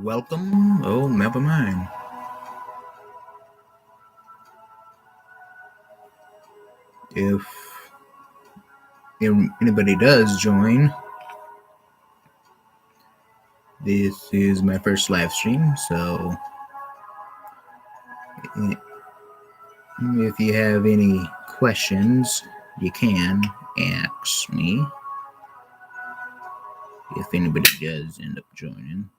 Welcome. Oh, never mind. If anybody does join, this is my first live stream, so if you have any questions, you can ask me if anybody does end up joining.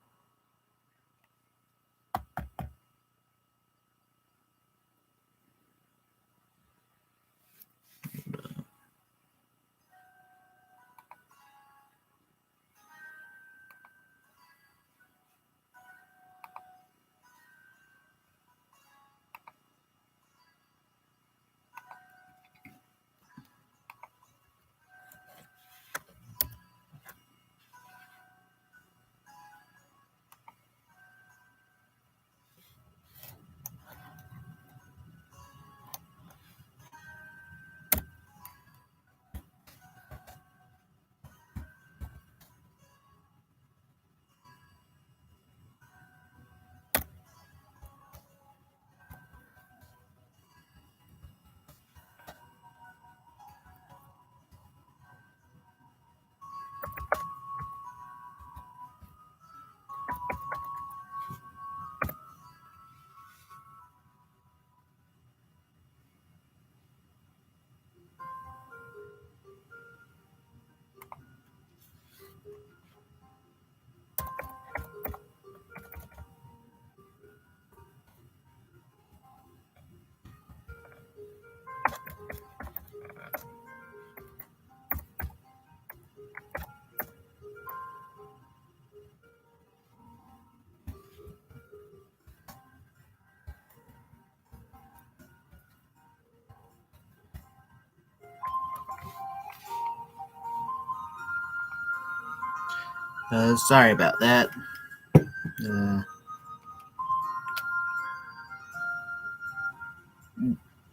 Sorry about that.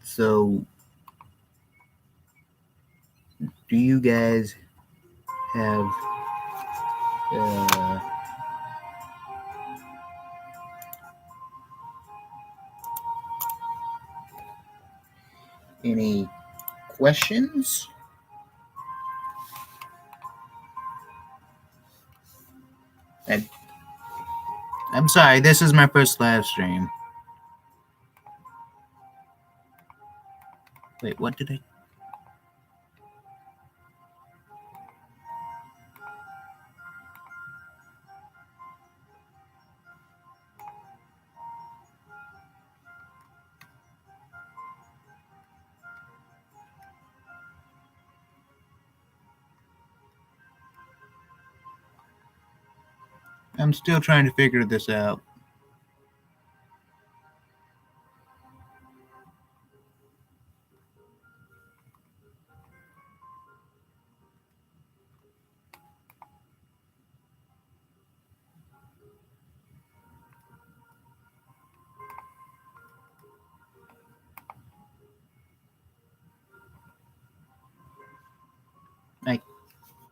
So, do you guys have any questions? I'm sorry, this is my first live stream. Wait, what did I... I'm still trying to figure this out.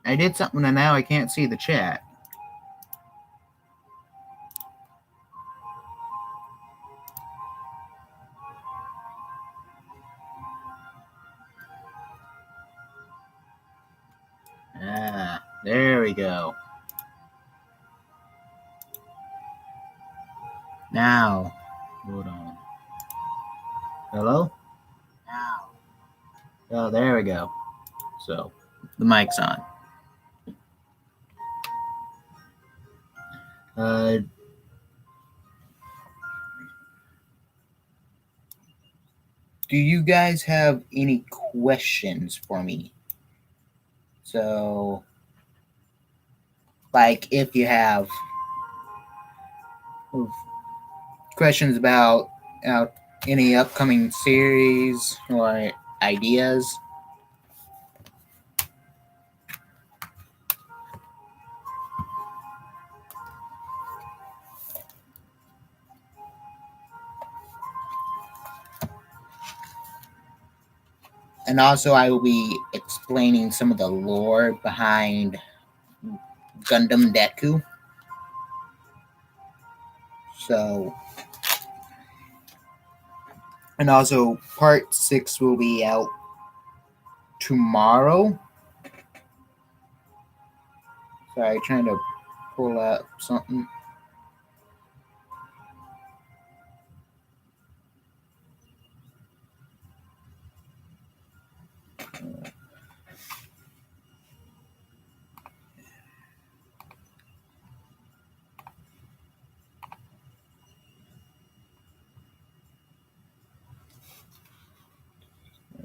I did something and now I can't see the chat. There we go. Now, hold on. Hello? Now. Oh, there we go. So, the mic's on. Do you guys have any questions for me? So, like, if you have questions about any upcoming series or ideas. And also, I will be explaining some of the lore behind Gundam Deku. So, and also, part 6 will be out tomorrow. Sorry, trying to pull up something.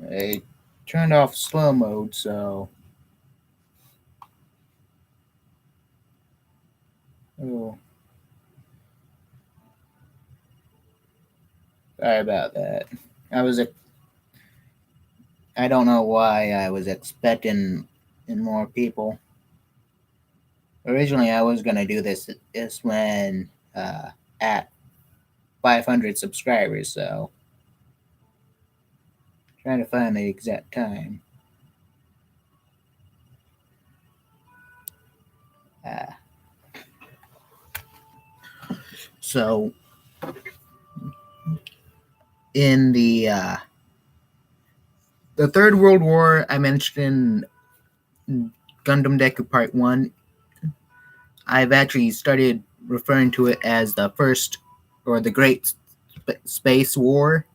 I turned off slow mode, so. Oh. Sorry about that. I don't know why I was expecting more people. Originally, I was gonna do this when at 500 subscribers, so trying to find the exact time. So in the Third World War, I mentioned in Gundam Deku Part 1. I've actually started referring to it as the first or the Great Space War.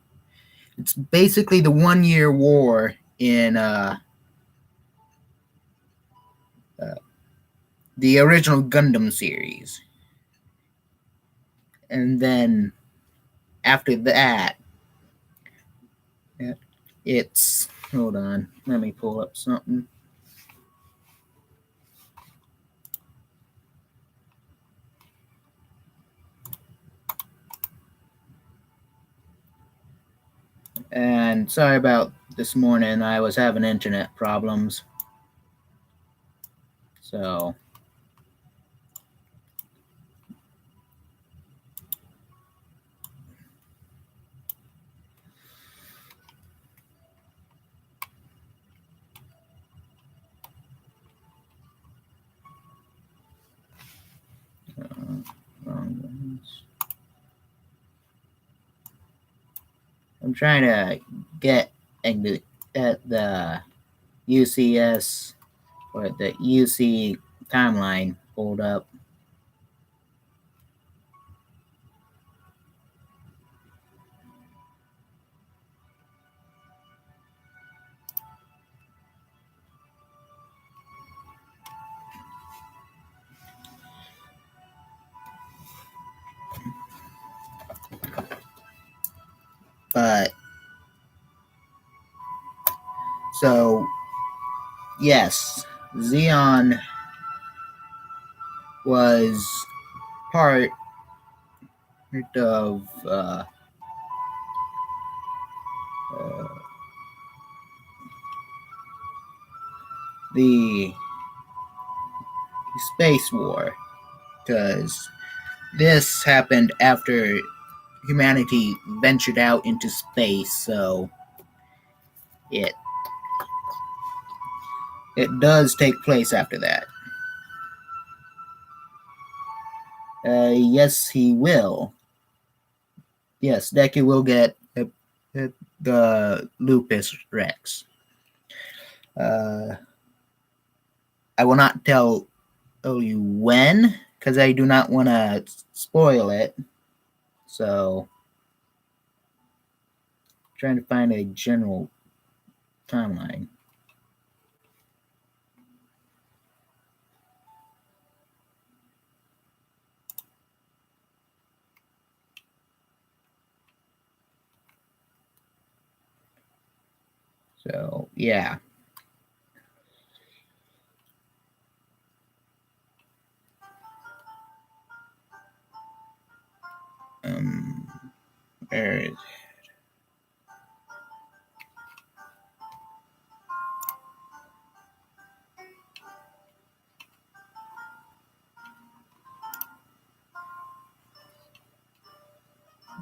It's basically the 1-year war in the original Gundam series. And then after that, it's. Hold on, let me pull up something. And sorry about this morning, I was having internet problems. So. Wrong ones. I'm trying to get at the UCS or the UC timeline pulled up. But so yes, Xeon was part of the space war, because this happened after humanity ventured out into space, so it does take place after that. Yes, he will. Yes, Deku will get the Lupus Rex. I will not tell you when, because I do not want to spoil it. So, trying to find a general timeline. So, yeah. Where is it?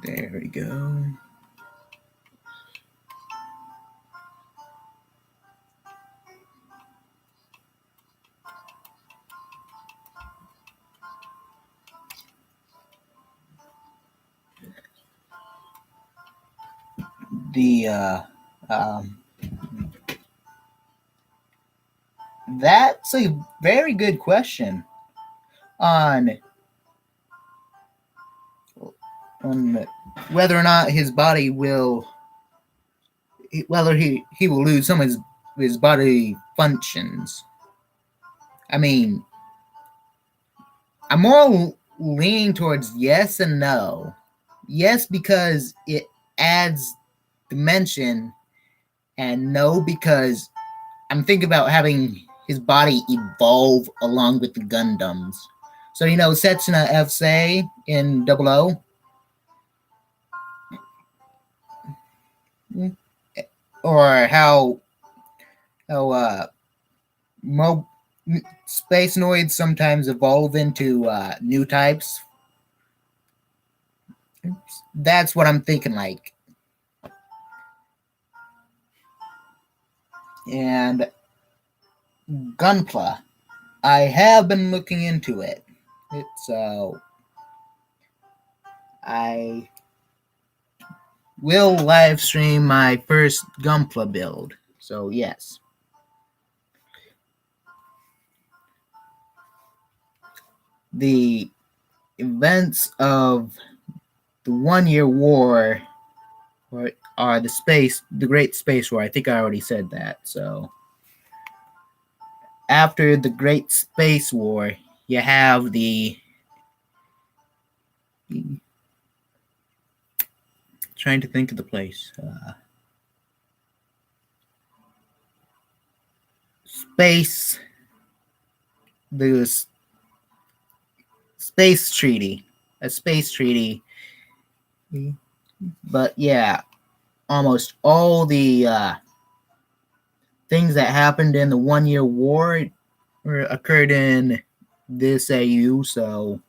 There we go. the that's a very good question on on whether or not his body will whether he will lose some of his body functions. I mean, I'm more leaning towards yes and no. Yes, because it adds dimension, and no, because I'm thinking about having his body evolve along with the Gundams. So, you know, Setsuna F-Say in Double O, or how mo- space noids sometimes evolve into new types. That's what I'm thinking like. And Gunpla, I have been looking into it. So I will live stream my first Gunpla build. So yes. The events of the 1 Year War are the Great Space War. I think I already said that. So after the Great Space War, you have the trying to think of the place. Space, the space treaty, a space treaty. But yeah, almost all the things that happened in the 1 Year War occurred in this AU. So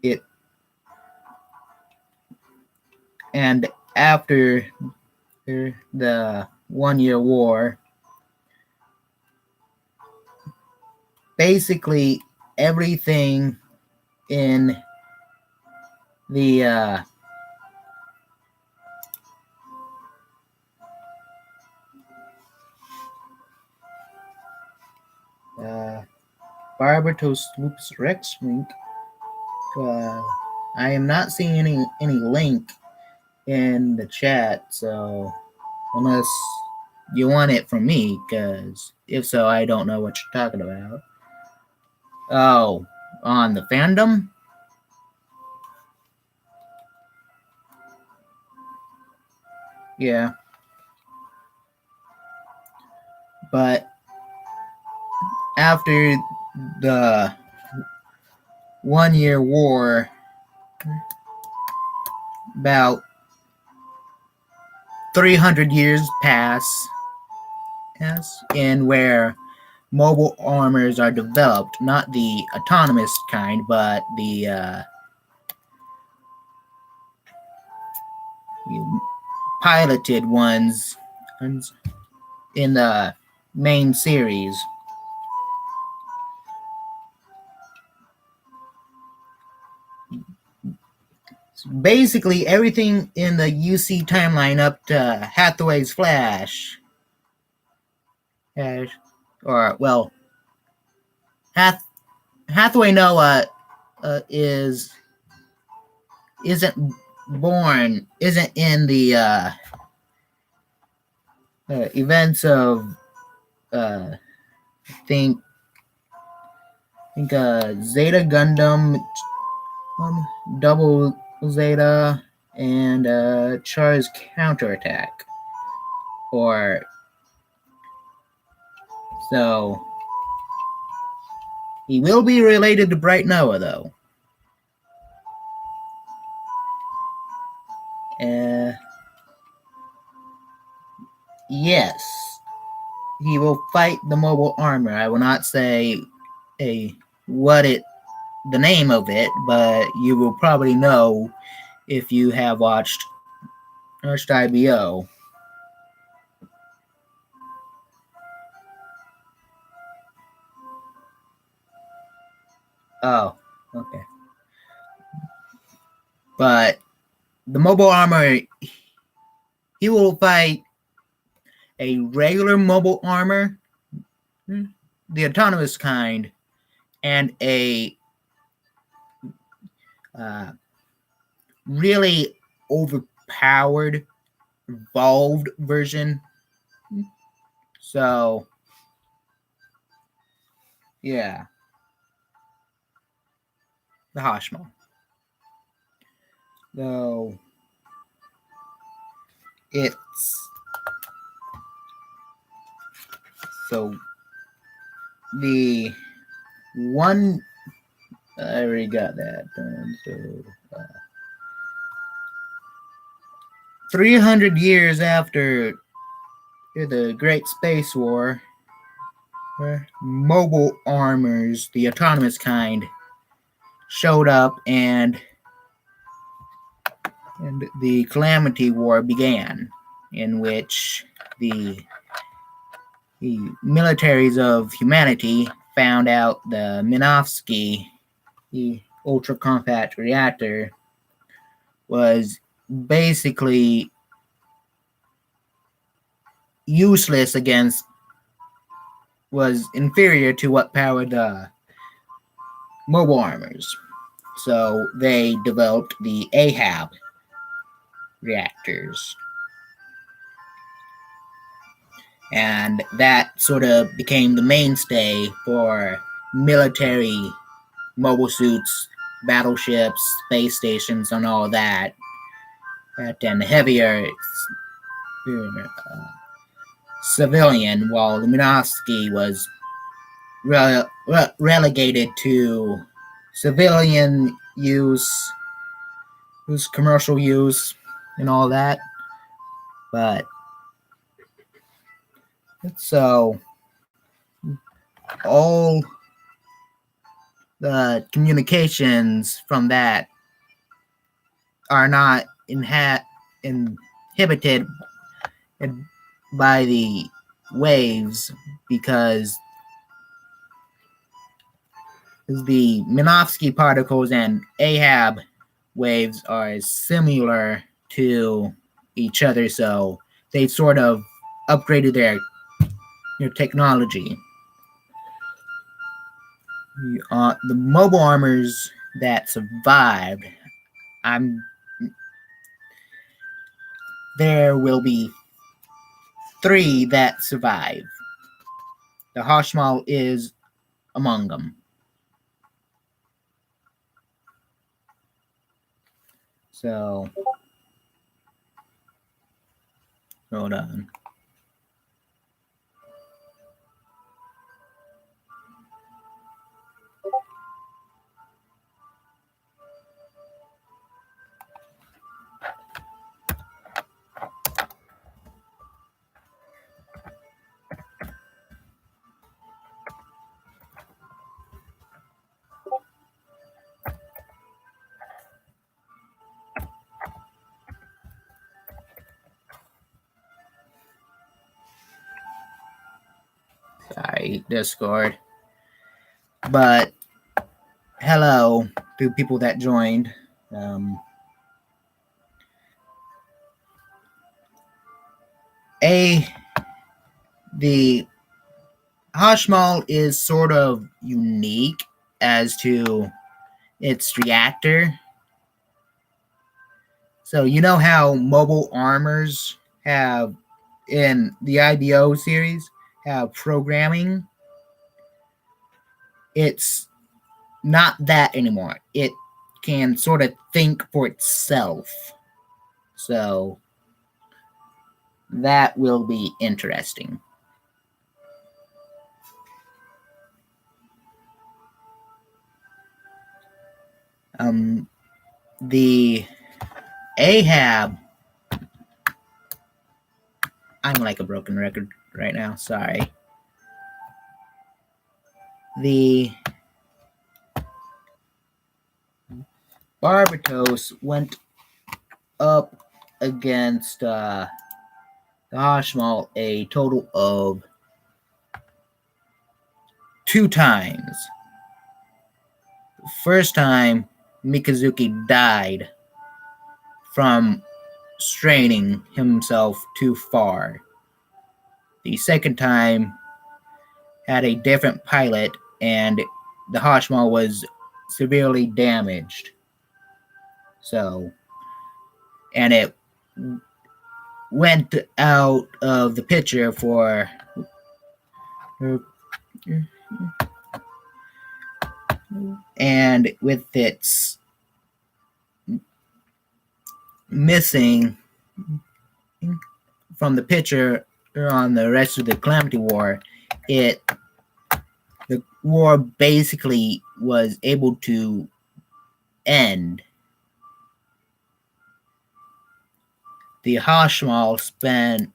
it and after the 1 Year War, basically everything in the Barbatos Loops Rex link. I am not seeing any link in the chat, so unless you want it from me, because if so, I don't know what you're talking about. Oh, on the fandom? Yeah. But after the 1 Year War, about 300 years pass, in where mobile armors are developed, not the autonomous kind, but the piloted ones in the main series. Basically, everything in the UC timeline up to Hathaway's Flash, or well, Hathaway Noah isn't in the events of I think Zeta Gundam, Double Zeta, and Char's Counterattack. Or so he will be related to Bright Noah, though. Yes, he will fight the mobile armor. I will not say the name of it, but you will probably know if you have watched IBO. Oh, okay. But the mobile armor, he will fight a regular mobile armor, the autonomous kind, and a really overpowered, evolved version. So, yeah, the Hashmal. Though it's so the one I already got that done. So 300 years after the Great Space War, mobile armors, the autonomous kind, showed up and the Calamity War began, in which the militaries of humanity found out the Minovsky, the ultra compact reactor, was basically useless against, was inferior to what powered the mobile armors. So they developed the Ahab reactors. And that sort of became the mainstay for military mobile suits, battleships, space stations, and all that. And heavier civilian, while the Minovsky was relegated to civilian use, commercial use, and all that. But so all the communications from that are not inhibited by the waves, because the Minovsky particles and Ahab waves are similar to each other, so they sort of upgraded their technology. The mobile armors that survived, there will be 3 that survive. The Hashmal is among them. So, hold on. Sorry, Discord. But hello to people that joined. The Hashmal is sort of unique as to its reactor. So you know how mobile armors have in the IBO series have programming? It's not that anymore. It can sort of think for itself. So that will be interesting. The Ahab, I'm like a broken record right now, sorry. The Barbatos went up against the Hashmal a total of 2 times. The first time, Mikazuki died from straining himself too far. The second time had a different pilot, and the Hashmal was severely damaged. So, and it went out of the picture for and with its missing from the picture on the rest of the Calamity War, the war basically was able to end. The Hashmal spent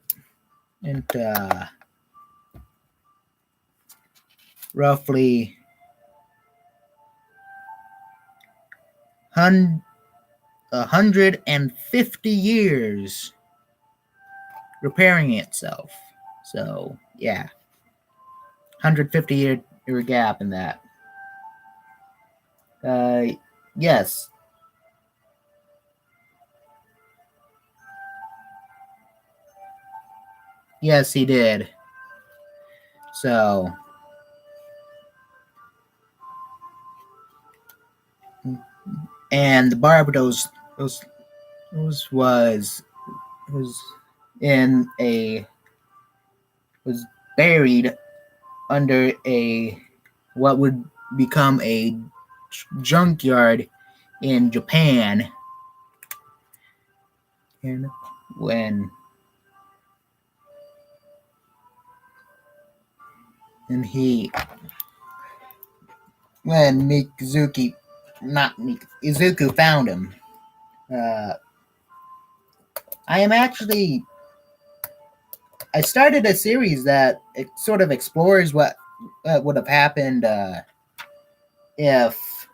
roughly 150 years repairing itself. So, yeah. 150-year gap in that. Yes. Yes, he did. So, and the Barbatos was in a was buried under a what would become a junkyard in Japan. And when Izuku found him. I started a series that sort of explores what would have happened if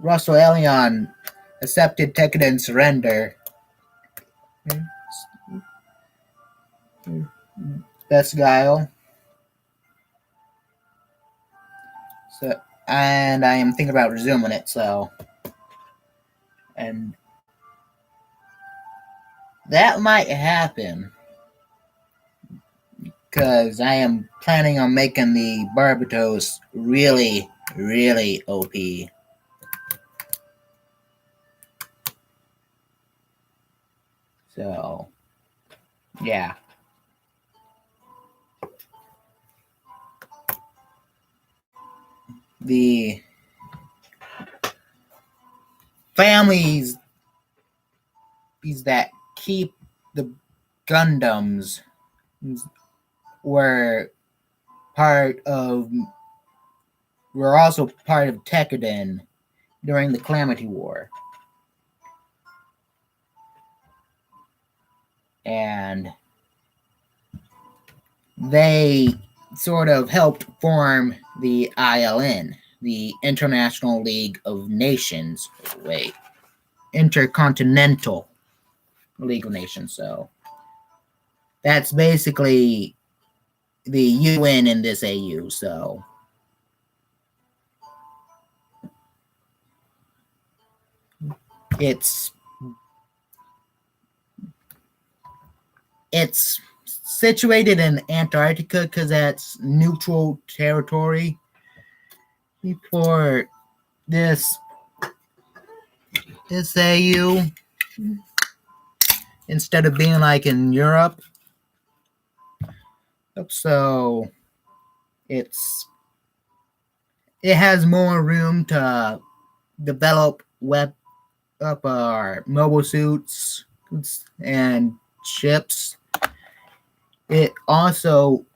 Russell Elion accepted Tekken's surrender. Best Guile. So, and I am thinking about resuming it, so. And that might happen. Because I am planning on making the Barbatos really, really OP. So, yeah. The families that keep the Gundams were also part of Tekkaden during the Calamity War. And they sort of helped form the ILN, the International League of Nations. Wait, Intercontinental League of Nations. So that's basically the UN in this AU. So it's situated in Antarctica because that's neutral territory for this AU instead of being like in Europe. So it has more room to develop our mobile suits and ships. It also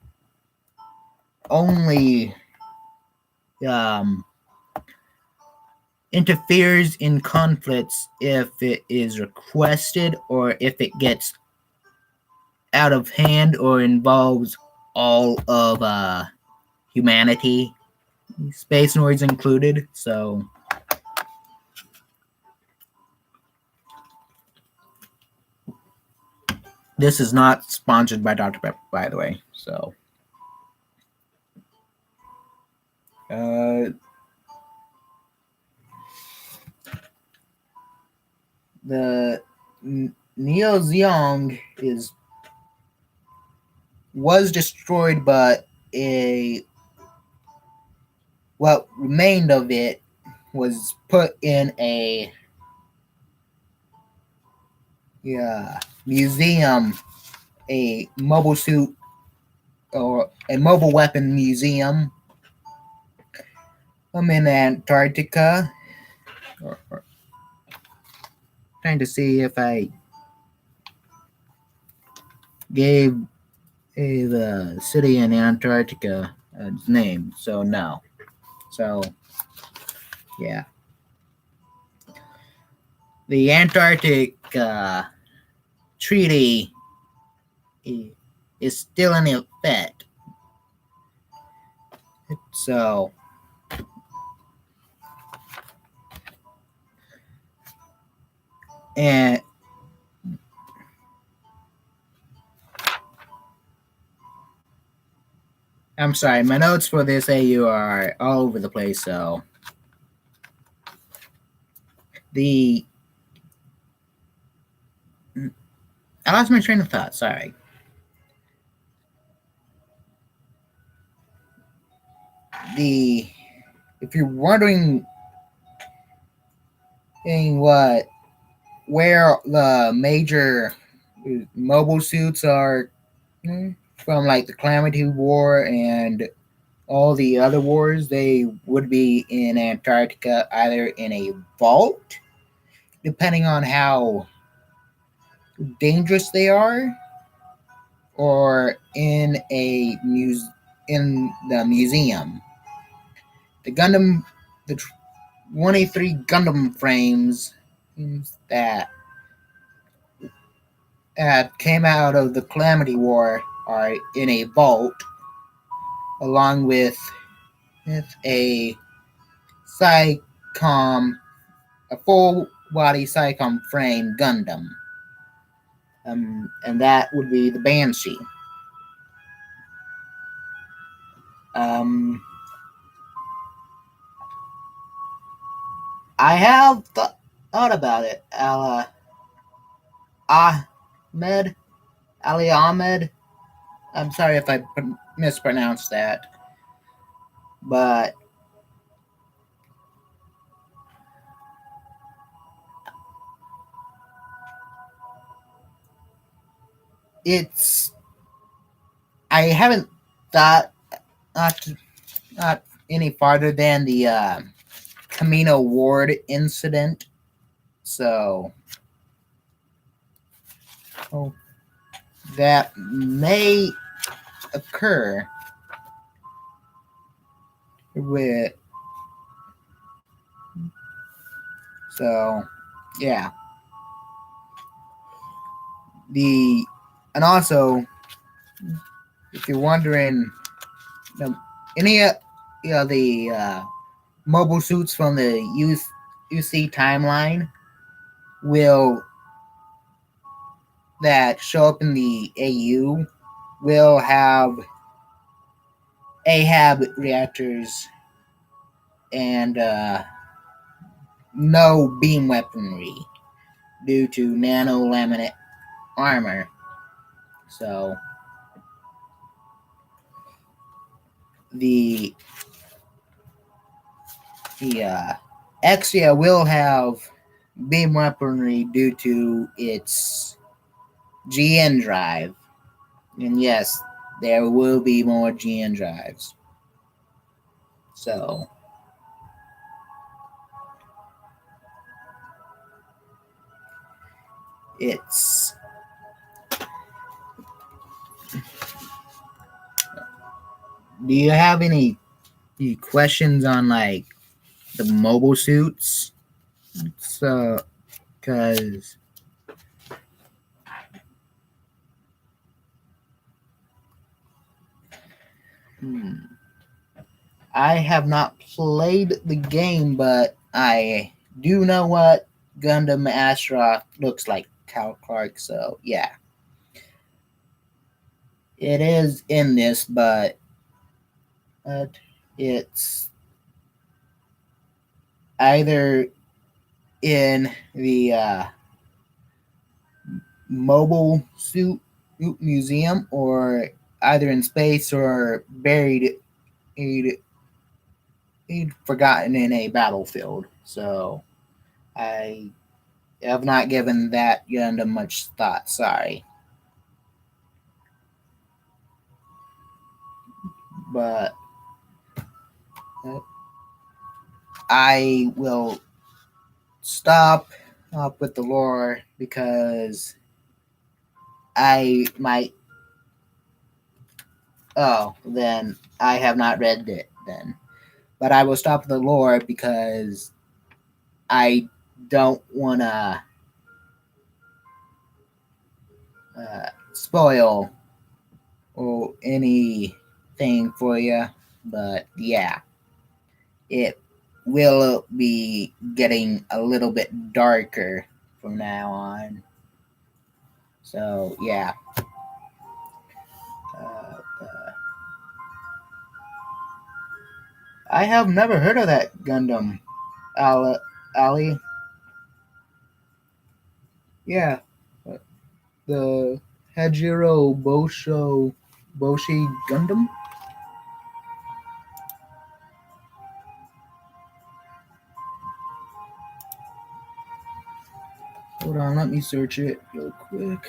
only interferes in conflicts if it is requested or if it gets out of hand or involves all of humanity, Space Noids included. So this is not sponsored by Dr. Pepper, by the way. So The Neo Zeong was destroyed, but what remained of it was put in a museum, a mobile suit or a mobile weapon museum. I'm in Antarctica. Trying to see if I gave the city in Antarctica its name. So no. So yeah, the Antarctic Treaty is still in effect. So and I'm sorry, my notes for this AU are all over the place. So the I lost my train of thought. Sorry. The If you're wondering what where the major mobile suits are from, like the Calamity War and all the other wars, they would be in Antarctica, either in a vault, depending on how dangerous they are, or in the museum. The Gundam, the 23 Gundam frames that came out of the Calamity War are in a vault, along with a Psycom, a full body Psycom frame Gundam. And that would be the Banshee. Um, I have thought about it. Ahmed, Ali Ahmed. I'm sorry if I mispronounced that, but it's I haven't thought not not any farther than the Camino Ward incident. So that may occur with. So yeah, and also, if you're wondering, any the mobile suits from the UC timeline will that show up in the AU will have AHAB reactors and no beam weaponry due to nano laminate armor. So the Exia will have beam weaponry due to its GN drive. And yes, there will be more GN drives. So it's do you have any questions on like the mobile suits? So because I have not played the game, but I do know what Gundam Astra looks like, Cal Clark. So yeah, it is in this, but it's either in the mobile suit museum, or either in space or buried, he'd, he'd forgotten in a battlefield. So I have not given that Gundam much thought. Sorry, but I will stop up with the lore because I might. Oh, then I have not read it then. But I will stop the lore because I don't want to spoil or anything for you. But yeah, it will be getting a little bit darker from now on. So yeah. I have never heard of that Gundam, Ali. Yeah, the Hajiro Boshi Gundam. Hold on, let me search it real quick.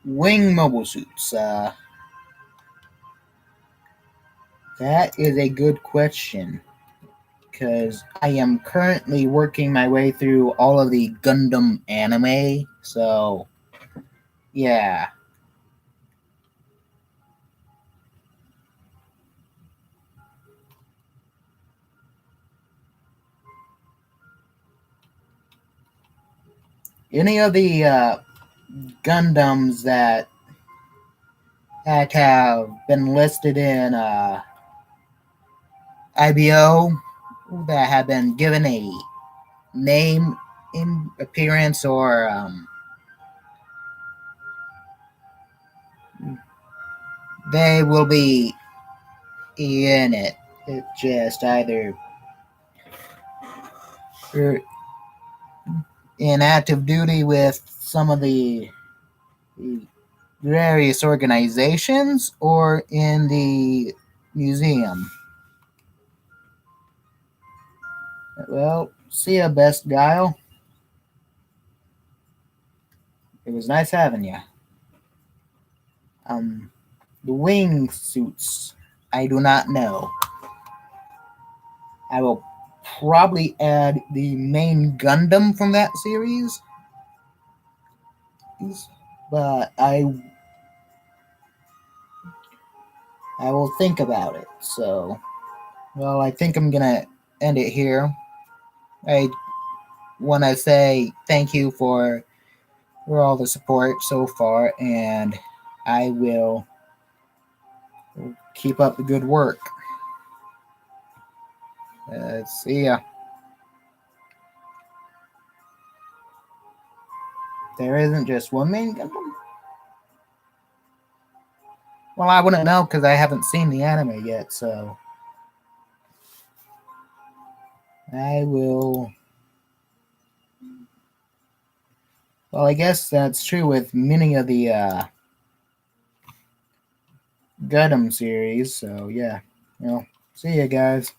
Wing mobile suits. That is a good question because I am currently working my way through all of the Gundam anime. So yeah. Any of the Gundams that have been listed in IBO that have been given a name in appearance or they will be in it. It just either in active duty with some of the various organizations or in the museum. Well, see ya, best Guile. It was nice having you. The wing suits, I do not know. I will probably add the main Gundam from that series, but I will think about it. So, well, I think I'm gonna end it here. I want to say thank you for all the support so far, and I will keep up the good work. See ya. There isn't just one main Gundam? Well, I wouldn't know because I haven't seen the anime yet, so I will. Well, I guess that's true with many of the Gundam series, so yeah. Well, see ya, guys.